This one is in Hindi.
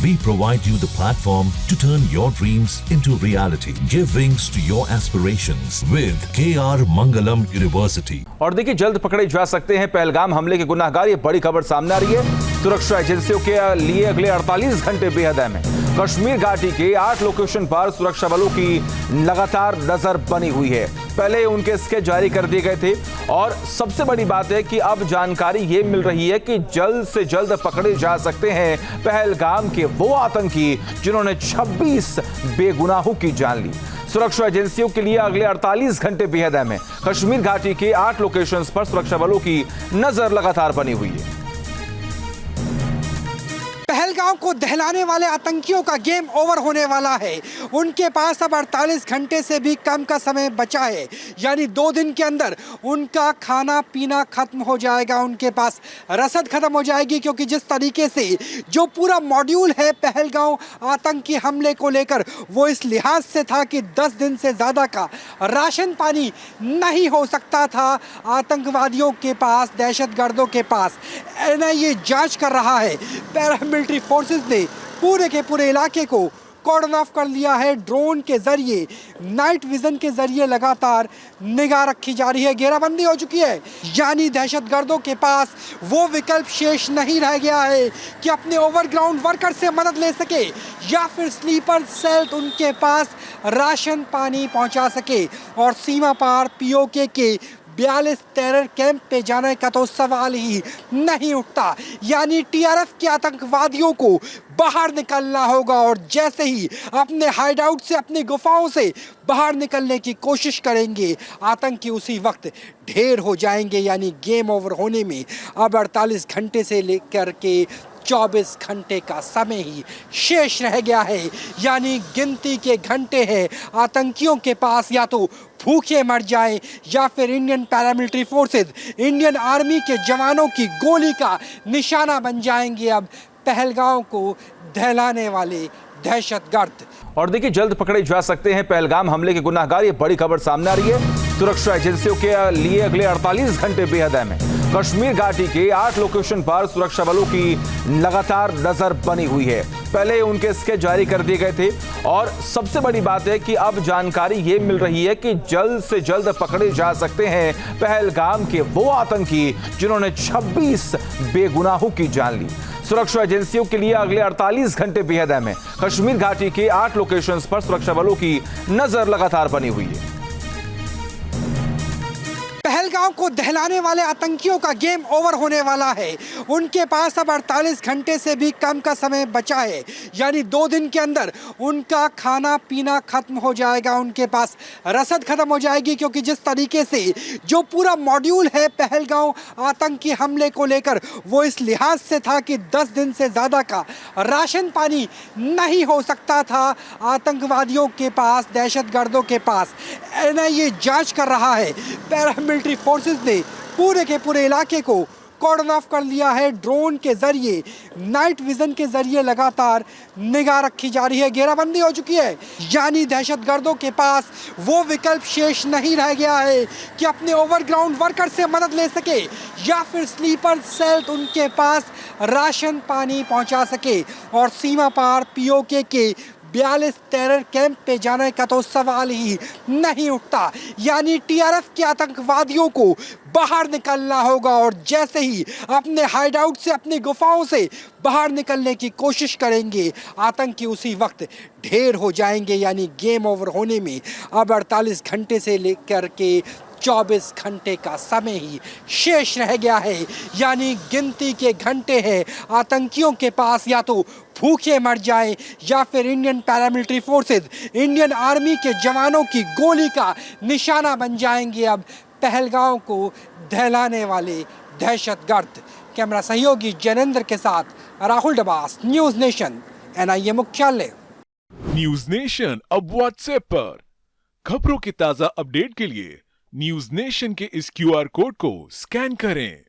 We provide you the platform to turn your dreams into reality. Give wings to your aspirations with KR Mangalam University. और देखिए, जल्द पकड़े जा सकते हैं पहलगाम हमले के गुनाहगार। ये बड़ी खबर सामने आ रही है। सुरक्षा एजेंसियों के लिए अगले 48 घंटे बेहद अहम है। कश्मीर घाटी के 8 लोकेशन पर सुरक्षा बलों की लगातार नजर बनी हुई है। पहले उनके स्केच जारी कर दिए गए थे और सबसे बड़ी बात है कि अब जानकारी ये मिल रही है कि जल्द से जल्द पकड़े जा सकते हैं पहलगाम के वो आतंकी जिन्होंने 26 बेगुनाहों की जान ली। सुरक्षा एजेंसियों के लिए अगले 48 घंटे बेहद अहम है। कश्मीर घाटी के 8 लोकेशंस पर सुरक्षा बलों की नजर लगातार बनी हुई है। पहलगाम को दहलाने वाले आतंकियों का गेम ओवर होने वाला है। उनके पास अब 48 घंटे से भी कम का समय बचा है, यानी 2 दिन के अंदर उनका खाना पीना खत्म हो जाएगा, उनके पास रसद खत्म हो जाएगी। क्योंकि जिस तरीके से जो पूरा मॉड्यूल है पहलगाम आतंकी हमले को लेकर, वो इस लिहाज से था कि 10 दिन से ज़्यादा का राशन पानी नहीं हो सकता था आतंकवादियों के पास, दहशतगर्दों के पास। एनआईए जांच कर रहा है। पैरामिलिट्री फोर्सेस ने पूरे के पूरे इलाके को कॉर्डन ऑफ कर लिया है। ड्रोन के जरिए, नाइट विजन के जरिए लगातार निगाह रखी जा रही है। घेराबंदी हो चुकी है, यानी दहशतगर्दों के पास वो विकल्प शेष नहीं रह गया है कि अपने ओवरग्राउंड वर्कर से मदद ले सके या फिर स्लीपर सेल उनके पास राशन पानी पहुंचा सके। और सीमा पार पीओके के 42 टेरर कैंप पे जाने का तो सवाल ही नहीं उठता। यानी टीआरएफ के आतंकवादियों को बाहर निकलना होगा और जैसे ही अपने हाइडआउट से, अपनी गुफाओं से बाहर निकलने की कोशिश करेंगे, आतंकी उसी वक्त ढेर हो जाएंगे। यानी गेम ओवर होने में अब 48 घंटे से लेकर के 24 घंटे का समय ही शेष रह गया है। यानी गिनती के घंटे हैं आतंकियों के पास, या तो भूखे मर जाएं या फिर Indian paramilitary forces, Indian army के जवानों की गोली का निशाना बन जाएंगे अब पहलगाम को दहलाने वाले दहशतगर्द। और देखिए, जल्द पकड़े जा सकते हैं पहलगाम हमले के गुनाहगार। ये बड़ी खबर सामने आ रही है। सुरक्षा एजेंसियों के लिए अगले 48 घंटे बेहद अहम है। कश्मीर घाटी के 8 लोकेशन पर सुरक्षा बलों की लगातार नजर बनी हुई है। पहले उनके स्केच जारी कर दिए गए थे और सबसे बड़ी बात है कि अब जानकारी ये मिल रही है कि जल्द से जल्द पकड़े जा सकते हैं पहलगाम के वो आतंकी जिन्होंने 26 बेगुनाहों की जान ली। सुरक्षा एजेंसियों के लिए अगले 48 घंटे बेहद अहम है। कश्मीर घाटी के 8 लोकेशंस पर सुरक्षा बलों की नजर लगातार बनी हुई है। पहलगाम को दहलाने वाले आतंकियों का गेम ओवर होने वाला है। उनके पास अब 48 घंटे से भी कम का समय बचा है, यानी 2 दिन के अंदर उनका खाना पीना खत्म हो जाएगा, उनके पास रसद खत्म हो जाएगी। क्योंकि जिस तरीके से जो पूरा मॉड्यूल है पहलगाम आतंकी हमले को लेकर, वो इस लिहाज से था कि 10 दिन से ज़्यादा का राशन पानी नहीं हो सकता था आतंकवादियों के पास, दहशतगर्दों के पास। एनआईए जांच कर रहा है। पैरामिलिट्री फोर्सेस ने पूरे के पूरे इलाके को कॉर्डन ऑफ कर लिया है। ड्रोन के जरिए, नाइट विजन के जरिए लगातार निगाह रखी जा रही है। घेराबंदी हो चुकी है, यानी दहशतगर्दों के पास वो विकल्प शेष नहीं रह गया है कि अपने ओवरग्राउंड वर्कर से मदद ले सके या फिर स्लीपर सेल उनके पास राशन पानी पहुंचा सके। और सीमा पार पीओके के 42 टेरर कैंप पे जाने का तो सवाल ही नहीं उठता। यानी टीआरएफ के आतंकवादियों को बाहर निकलना होगा और जैसे ही अपने हाइडआउट से, अपनी गुफाओं से बाहर निकलने की कोशिश करेंगे, आतंकी उसी वक्त ढेर हो जाएंगे। यानी गेम ओवर होने में अब 48 घंटे से लेकर के 24 घंटे का समय ही शेष रह गया है। यानी गिनती के घंटे हैं आतंकियों के पास, या तो भूखे मर जाएं या फिर Indian paramilitary forces, Indian army के जवानों की गोली का निशाना बन जाएंगे अब पहलगाम को दहलाने वाले दहशतगर्द। कैमरा सहयोगी जैनेंद्र के साथ Rahul Dabas, news nation, NIA मुख्यालय। न्यूज नेशन अब व्हाट्सएप पर खबरों की ताजा अपडेट के लिए न्यूज नेशन के इस क्यूआर कोड को स्कैन करें।